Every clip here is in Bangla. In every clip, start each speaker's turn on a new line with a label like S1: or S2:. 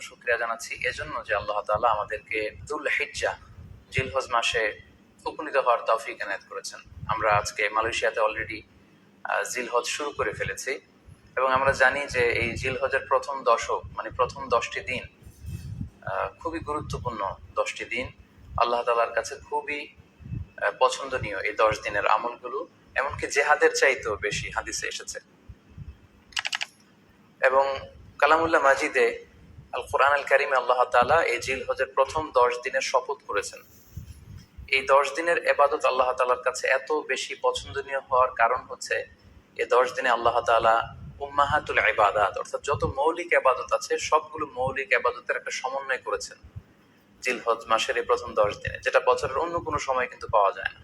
S1: শুকরিয়া জানাচ্ছি এজন্য যে আল্লাহ তাআলা আমাদেরকে দুল হিজ্জা জিলহজ মাসে উপনীত হওয়ার তৌফিক এনায়েত করেছেন। আমরা আজকে মালয়েশিয়াতে অলরেডি জিলহজ শুরু করে ফেলেছি এবং আমরা জানি যে এই জিলহজের প্রথম দশক মানে প্রথম 10টি দিন খুবই গুরুত্বপূর্ণ 10টি দিন। আল্লাহ তাআলার কাছে খুবই পছন্দনীয় এই 10 দিনের আমলগুলো, এমনকি জেহাদের চাইতেও বেশি হাদিসে এসেছে। এবং কালামুল্লাহ মাজিদে আল কোরআন আল কারিমে আল্লাহ তাআলা এই জিলহজের প্রথম 10 দিনের শপথ করেছেন। এই 10 দিনের এবাদত আল্লাহ তাআলার কাছে এত বেশি পছন্দনীয় হওয়ার কারণ হচ্ছে এই 10 দিনে আল্লাহ তাআলা উম্মাহাতুল ইবাদাত অর্থাৎ যত মৌলিক ইবাদত আছে সবগুলো মৌলিক ইবাদতের একটা সমন্বয় করেছেন জিলহজ মাসের এই প্রথম 10 দিনে, যেটা বছরের অন্য কোনো সময় কিন্তু পাওয়া যায় না।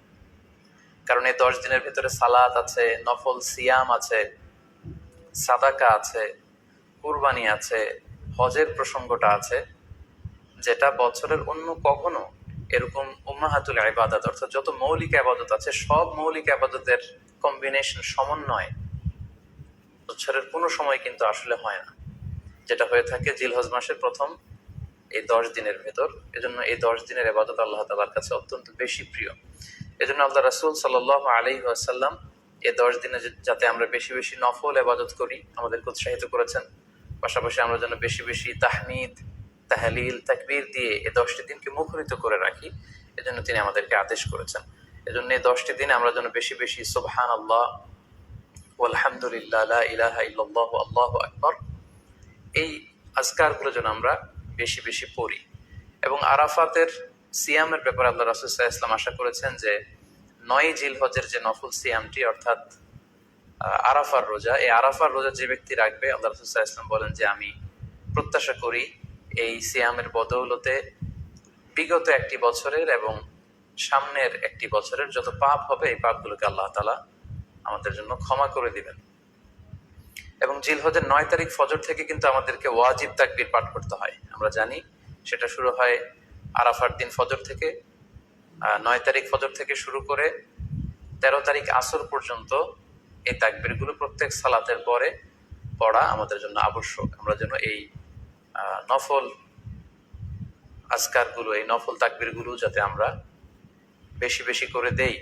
S1: কারণ এই 10 দিনের ভিতরে সালাত আছে, নফল সিয়াম আছে, সাদাকা আছে, কুরবানি আছে, হজের প্রসঙ্গটা আছে, যেটা বছরের অন্য কখনো এরকম উম্মাহাতুল ইবাদত অর্থাৎ যত মৌলিক ইবাদত আছে সব মৌলিক ইবাদতের কম্বিনেশন সমন্বয় বছরের কোনো সময় কিন্তু আসলে হয় না, যেটা হয়ে থাকে জিলহজ মাসের প্রথম এই 10 দিনের ভেতর। এজন্য এই 10 দিনের ইবাদত আল্লাহ তাআলার কাছে অত্যন্ত বেশি প্রিয়। এজন্য আল্লাহ রাসূল সাল্লাল্লাহু আলাইহি ওয়াসাল্লাম এই 10 দিনে যাতে আমরা বেশি বেশি নফল ইবাদত করি আমাদেরকে উৎসাহিত করেছেন। পাশাপাশি আমরা যেন বেশি বেশি তাহমিদ, তাহলিল, তাকবীর দিয়ে এই 10টি দিনকে মুখরিত করে রাখি, এজন্য তিনি আমাদেরকে আদেশ করেছেন। এজন্য এই 10টি দিনে আমরা যেন বেশি বেশি সুবহানাল্লাহ ওয়ালহামদুলিল্লাহ লা ইলাহা ইল্লাল্লাহু আল্লাহু আকবার এই আজকারগুলো যেন আমরা বেশি বেশি পড়ি। এবং আরাফাতের সিয়ামের ব্যাপারে আল্লাহ রাসূল সাল্লাল্লাহু আলাইহি ওয়াসাল্লাম আশা করেছেন যে 9 জিলহজের যে নফল সিয়ামটি অর্থাৎ আরাফার রোজা, এই আরাফার রোজা যে ব্যক্তি রাখবে আল্লাহ রাসূল সাল্লাল্লাহু আলাইহি ওয়াসাল্লাম বলেন যে আমি প্রত্যাশা করি এই সিয়ামের বদৌলতে বিগত একটি বছরের এবং সামনের একটি বছরের যত পাপ হবে এই পাপগুলোকে আল্লাহ তাআলা আমাদের জন্য ক্ষমা করে দিবেন। এবং জিলহজের 9 তারিখ ফজর থেকে কিন্তু আমাদেরকে ওয়াজিব তাকবীর পাঠ করতে হয়। আমরা জানি সেটা শুরু হয় আরাফার দিন ফজর থেকে। 9 তারিখ ফজর থেকে শুরু করে 13 তারিখ আসর পর্যন্ত এই তাকবীরগুলো প্রত্যেক সালাতের পরে পড়া আমাদের জন্য আবশ্যক। আমরা যেন এই নফল আজকারগুলো, এই নফল তাকবীরগুলো যাতে আমরা বেশি বেশি করে দেই।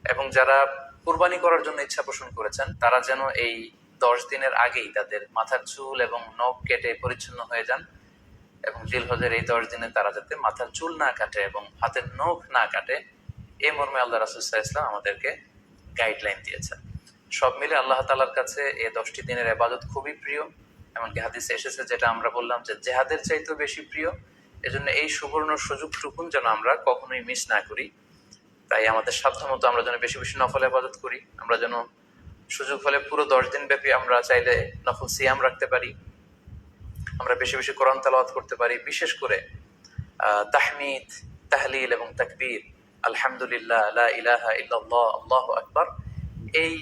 S1: এবং যারা কুরবানি করার জন্য ইচ্ছা পোষণ করেছেন তারা যেন এই 10 দিনের আগেই তাদের মাথার চুল এবং নখ কেটে পরিচ্ছন্ন হয়ে যান এবং জিলহজের এই 10 দিনে তারা যাতে মাথার চুল না কাটে এবং হাতের নখ না কাটে, এই মর্মে আল্লাহ রাসূল সাল্লাল্লাহু আলাইহি ওয়াসাল্লাম আমাদেরকে গাইডলাইন দিয়েছেন। সব মিলে আল্লাহ তাআলার কাছে এই 10টি দিনের ইবাদত খুবই প্রিয়। এমনকি হাদিসে এসেছে, যেটা আমরা বললাম যে জেহাদের চাইতেও বেশি প্রিয়। এজন্য এই সুবর্ণ সুযোগটুকুন যেন আমরা কখনোই মিস না করি। তাই আমাদের সাধ্যমতো আমরা যেন বেশি বেশি নফল ইবাদত করি। আমরা যেন সুযোগ হলে পুরো 10 দিন ব্যাপী আমরা চাইলে নফল সিয়াম রাখতে পারি, আমরা বেশি বেশি কোরআন তেলাওয়াত করতে পারি, বিশেষ করে তাহমিদ, তাহলিল এবং তাকবীর, আলহামদুলিল্লাহ, লা ইলাহা ইল্লাল্লাহ, আল্লাহু আকবার, এই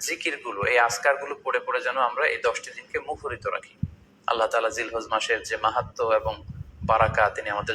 S1: জিকিরগুলো, এই আজকারগুলো পড়ে পড়ে যেন আমরা এই 10টি দিনকে মুখরিত রাখি। আল্লাহ তাআলা জিলহজ মাসের যে মাহাত্ম্য এবং বারাকা তিনি আমাদের